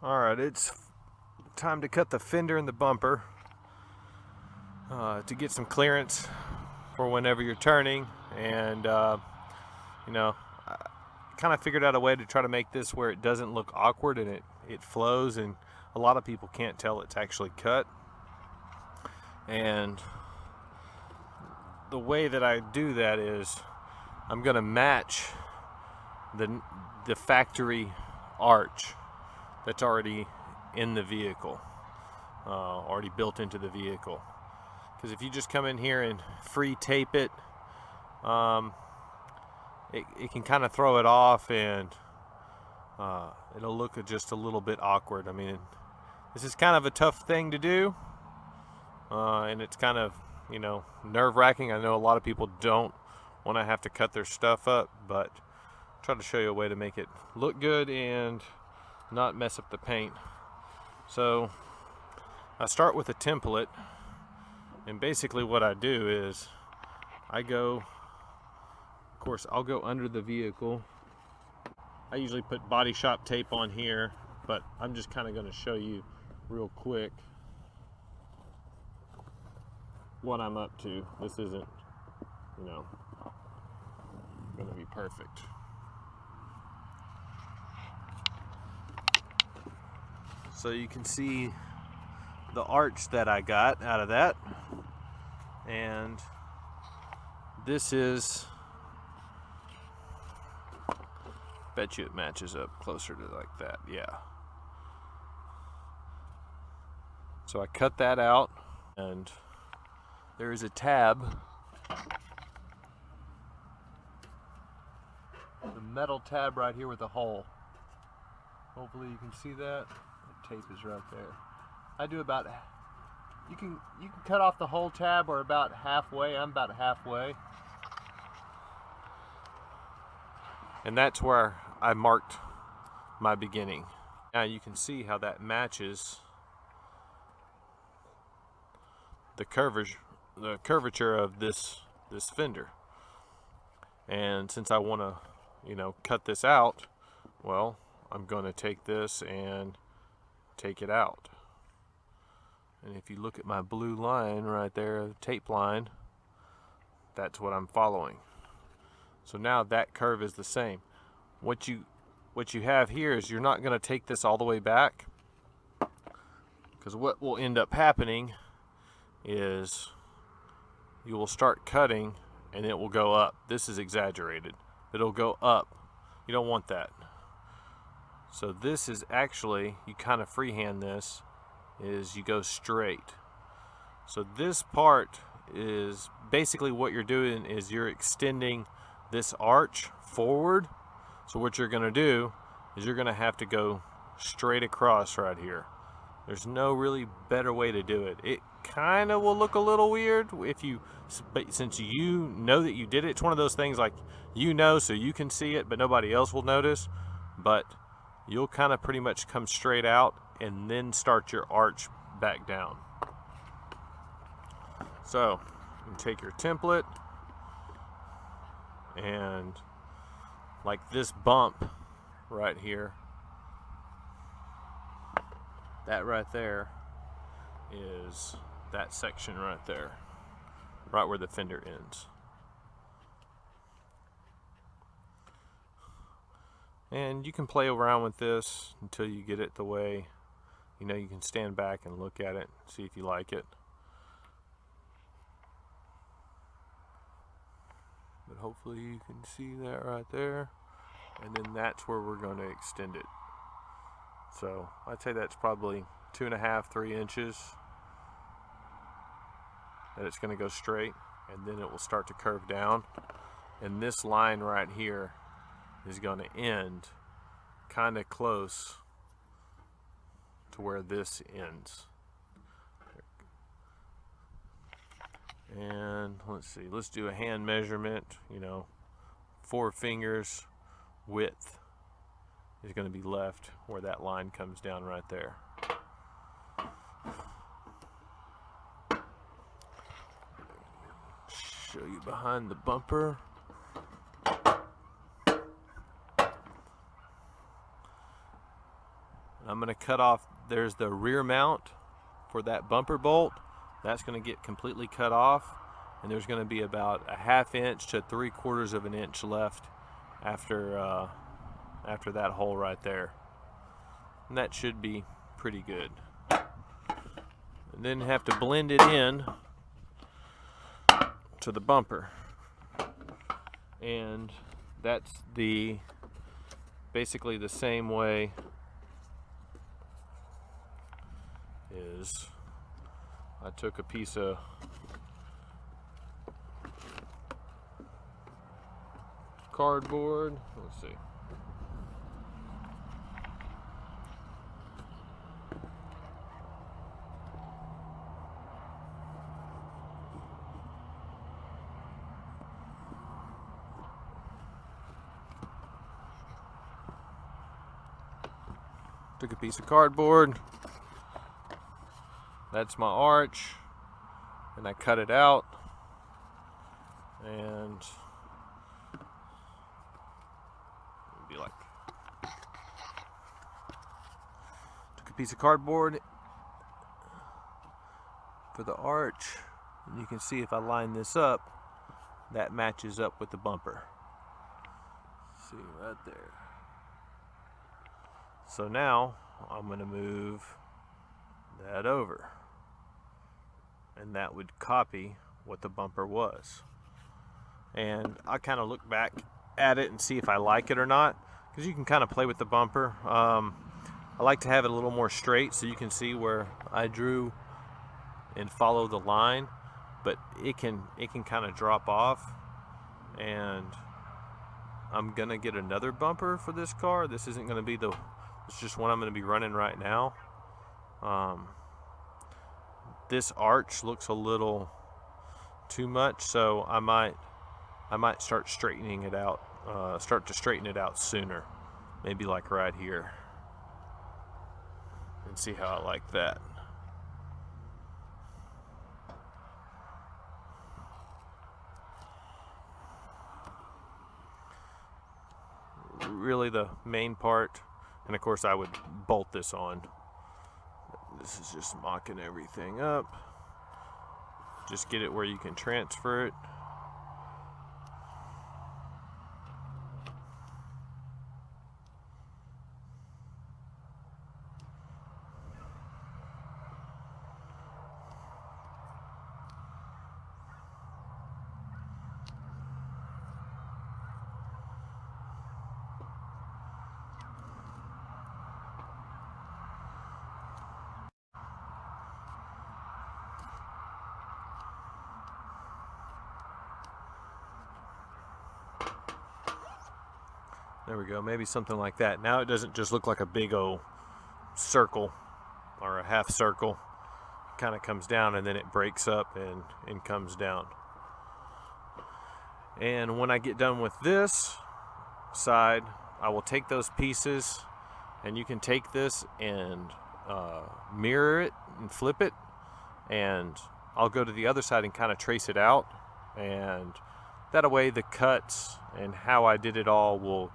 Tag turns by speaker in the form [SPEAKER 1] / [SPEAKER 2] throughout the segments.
[SPEAKER 1] Alright, it's time to cut the fender and the bumper to get some clearance for whenever you're turning. And you know, I kind of figured out a way to try to make this where it doesn't look awkward and it flows, and a lot of people can't tell it's actually cut. And the way that I do that is I'm going to match the factory arch that's already in the vehicle, already built into the vehicle. Because if you just come in here and free tape it, it can kind of throw it off, and it'll look just a little bit awkward. I mean, this is kind of a tough thing to do, and it's kind of, you know, nerve-wracking. I know a lot of people don't want to have to cut their stuff up, but I'll try to show you a way to make it look good and not mess up the paint. So I start with a template, and basically what I do is I go, of course, I'll go under the vehicle. I usually put body shop tape on here, but I'm just kind of going to show you real quick what I'm up to. This isn't, you know, going to be perfect. So you can see the arch that I got out of that, and this is, bet you it matches up closer to like that, yeah. So I cut that out, and there is a tab, the metal tab right here with a hole. Hopefully you can see that. The tape is right there. I do about, you can cut off the whole tab or about halfway. I'm about halfway. And that's where I marked my beginning. Now you can see how that matches the curvature of this fender. And since I want to, you know, cut this out, well, I'm going to take this and take it out. And if you look at my blue line right there, tape line, that's what I'm following. So now that curve is the same. What you have here is you're not going to take this all the way back, because what will end up happening is you will start cutting and it will go up. This is exaggerated. It'll go up. You don't want that. So this is actually, you kind of freehand this, is you go straight. So this part is basically what you're doing is you're extending this arch forward. So what you're going to do is you're going to have to go straight across right here. There's no really better way to do it. It kind of will look a little weird if you, but since you know that you did it, it's one of those things like, you know, so you can see it, but nobody else will notice. But you'll kind of pretty much come straight out and then start your arch back down. So you take your template, and like this bump right here, that right there is that section right there, right where the fender ends. And you can play around with this until you get it the way, you know, you can stand back and look at it, see if you like it. But hopefully you can see that right there. And then that's where we're going to extend it. So I'd say that's probably 2.5, 3 inches that it's going to go straight, and then it will start to curve down. And this line right here is going to end kind of close to where this ends. And let's see, let's do a hand measurement. You know, 4 fingers width is going to be left where that line comes down right there. Show you behind the bumper. I'm going to cut off, there's the rear mount for that bumper bolt. That's going to get completely cut off, and there's going to be about a 1/2 inch to 3/4 of an inch left after that hole right there. And that should be pretty good. And then have to blend it in to the bumper. And that's basically the same way is I took a piece of cardboard, let's see. Took a piece of cardboard. That's my arch, and I cut it out, and it'd be like, took a piece of cardboard for the arch, and you can see if I line this up, that matches up with the bumper. See right there. So now I'm going to move that over, and that would copy what the bumper was. And I kind of look back at it and see if I like it or not, because you can kind of play with the bumper. I like to have it a little more straight so you can see where I drew and follow the line, but it can kind of drop off. And I'm gonna get another bumper for this car. This isn't gonna be it's just one I'm gonna be running right now. This arch looks a little too much, so I might start straightening it out, start to straighten it out sooner, maybe like right here, and see how I like that. Really the main part, and of course I would bolt this on. This is just mocking everything up. Just get it where you can transfer it. There we go, maybe something like that. Now it doesn't just look like a big old circle or a half circle. It kind of comes down and then it breaks up and comes down. And when I get done with this side, I will take those pieces, and you can take this and mirror it and flip it, and I'll go to the other side and kind of trace it out, and that way the cuts and how I did it all will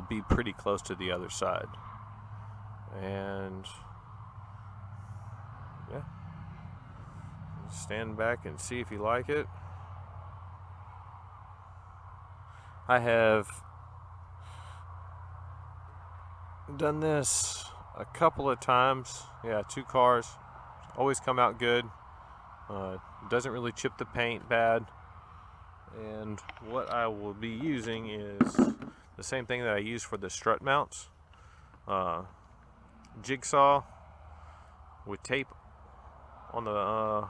[SPEAKER 1] be pretty close to the other side. And yeah, stand back and see if you like it. I have done this a couple of times. Yeah, 2 cars, always come out good. Doesn't really chip the paint bad. And what I will be using is the same thing that I use for the strut mounts. Jigsaw with tape on the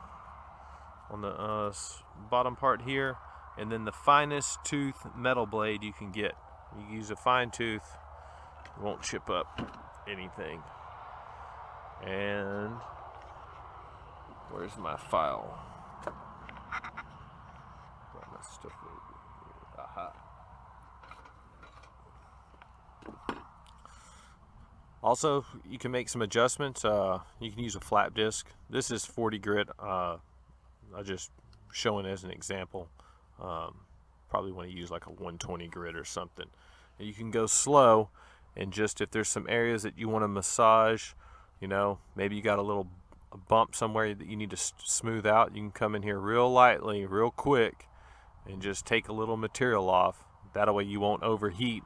[SPEAKER 1] bottom part here, and then the finest tooth metal blade you can get. You use a fine tooth, it won't chip up anything. And where's my file? Got my stuff over here. Aha. Also, you can make some adjustments. You can use a flap disc. This is 40 grit. I just showing as an example. Probably want to use like a 120 grit or something. And you can go slow, and just if there's some areas that you want to massage, you know, maybe you got a little bump somewhere that you need to smooth out, you can come in here real lightly, real quick, and just take a little material off. That way you won't overheat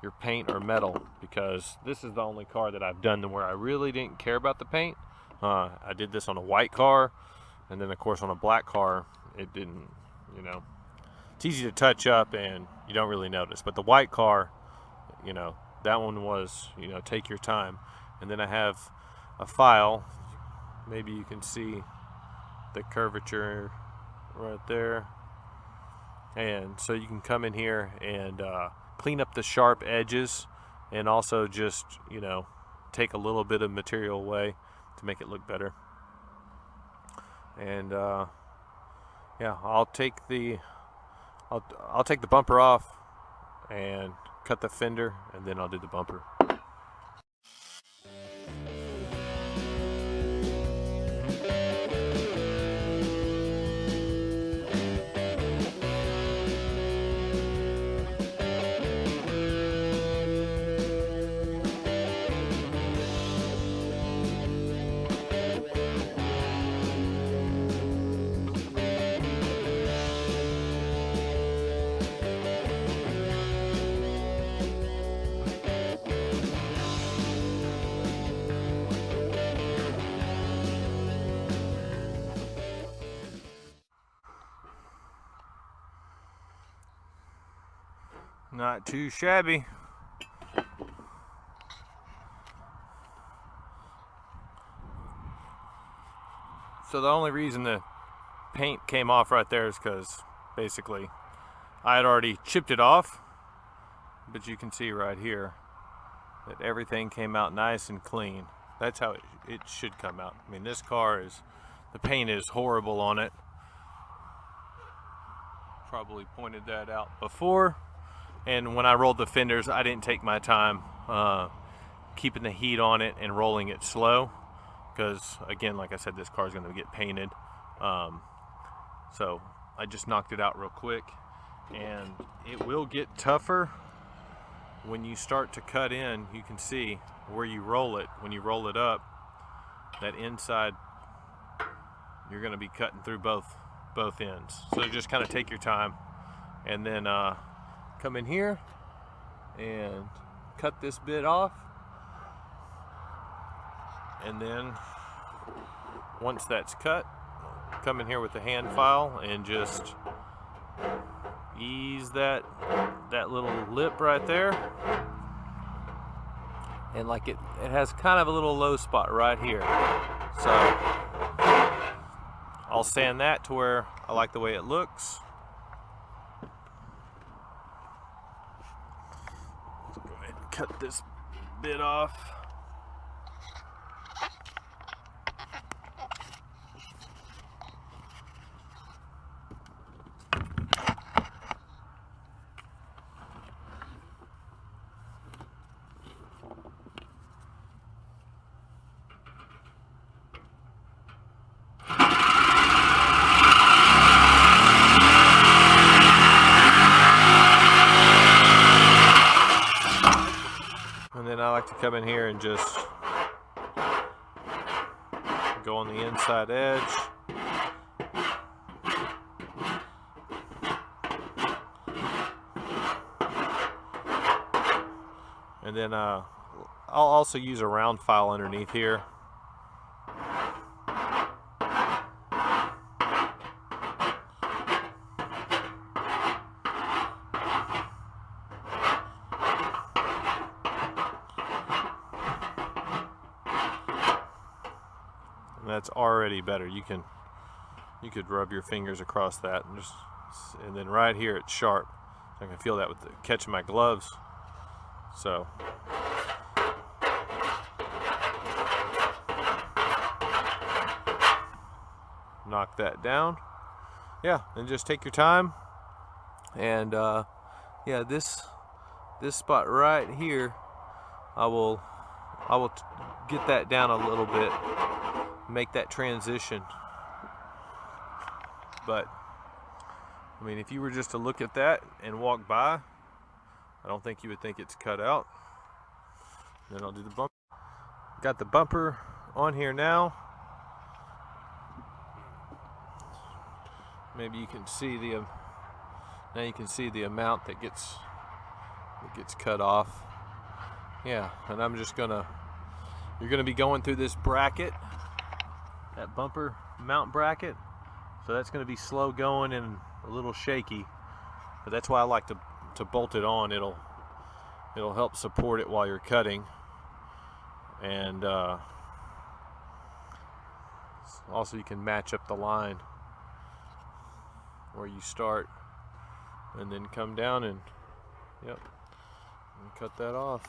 [SPEAKER 1] your paint or metal, because this is the only car that I've done where I really didn't care about the paint. I did this on a white car, and then of course on a black car it didn't, you know, it's easy to touch up and you don't really notice. But the white car, you know, that one was, you know, take your time. And then I have a file, maybe you can see the curvature right there, and so you can come in here and clean up the sharp edges, and also just, you know, take a little bit of material away to make it look better. And yeah, I'll take the bumper off and cut the fender, and then I'll do the bumper. Not too shabby. So the only reason the paint came off right there is because basically I had already chipped it off, but you can see right here that everything came out nice and clean. That's how it should come out. I mean, this car is, the paint is horrible on it. Probably pointed that out before. And when I rolled the fenders, I didn't take my time keeping the heat on it and rolling it slow, because again, like I said, this car is going to get painted. So I just knocked it out real quick, and it will get tougher when you start to cut in. You can see where you roll it. When you roll it up, that inside, you're going to be cutting through both ends. So just kind of take your time, and then come in here and cut this bit off, and then once that's cut, come in here with the hand file and just ease that little lip right there, and like it has kind of a little low spot right here, so I'll sand that to where I like the way it looks. Cut this bit off. And then I like to come in here and just go on the inside edge. And then I'll also use a round file underneath here. That's already better. You could rub your fingers across that, and then right here it's sharp. I can feel that with catching my gloves. So knock that down. Yeah, and just take your time. And yeah, this spot right here, I will get that down a little bit, make that transition. But I mean, if you were just to look at that and walk by, I don't think you would think it's cut out. Then I'll do the bumper. Got the bumper on here now. Maybe you can see the now you can see the amount that gets cut off. Yeah, and I'm just gonna, you're gonna be going through this bracket, that bumper mount bracket. So that's gonna be slow going and a little shaky, but that's why I like to bolt it on. It'll help support it while you're cutting, and also you can match up the line where you start and then come down and yep, and cut that off.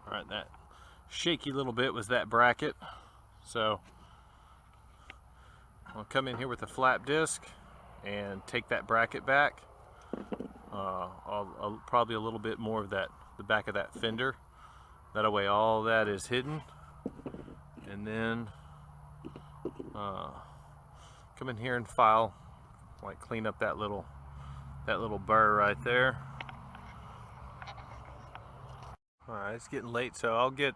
[SPEAKER 1] Alright, that shaky little bit was that bracket. So I'll come in here with a flap disc and take that bracket back. I'll probably a little bit more of that, the back of that fender. That way all that is hidden. And then come in here and file, like clean up that little burr right there. Alright, it's getting late, so I'll get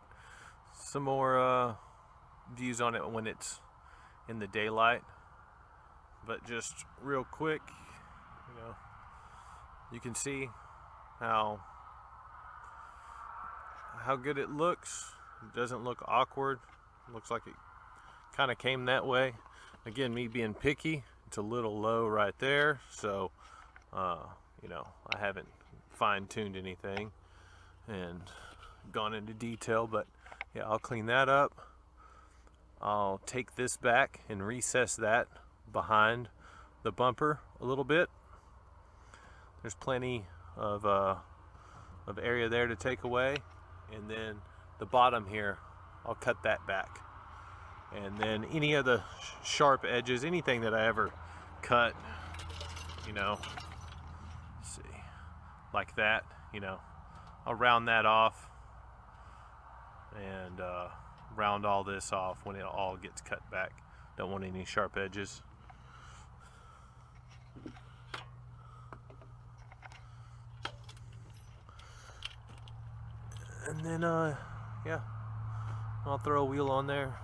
[SPEAKER 1] some more views on it when it's in the daylight. But just real quick, you know, you can see how good it looks. It doesn't look awkward. It looks like it kind of came that way. Again, me being picky, it's a little low right there, so you know, I haven't fine-tuned anything and gone into detail, but yeah, I'll clean that up. I'll take this back and recess that behind the bumper a little bit. There's plenty of area there to take away, and then the bottom here, I'll cut that back. And then any of the sharp edges, anything that I ever cut, you know, let's see, like that, you know, I'll round that off and round all this off when it all gets cut back. Don't want any sharp edges. And then yeah, I'll throw a wheel on there.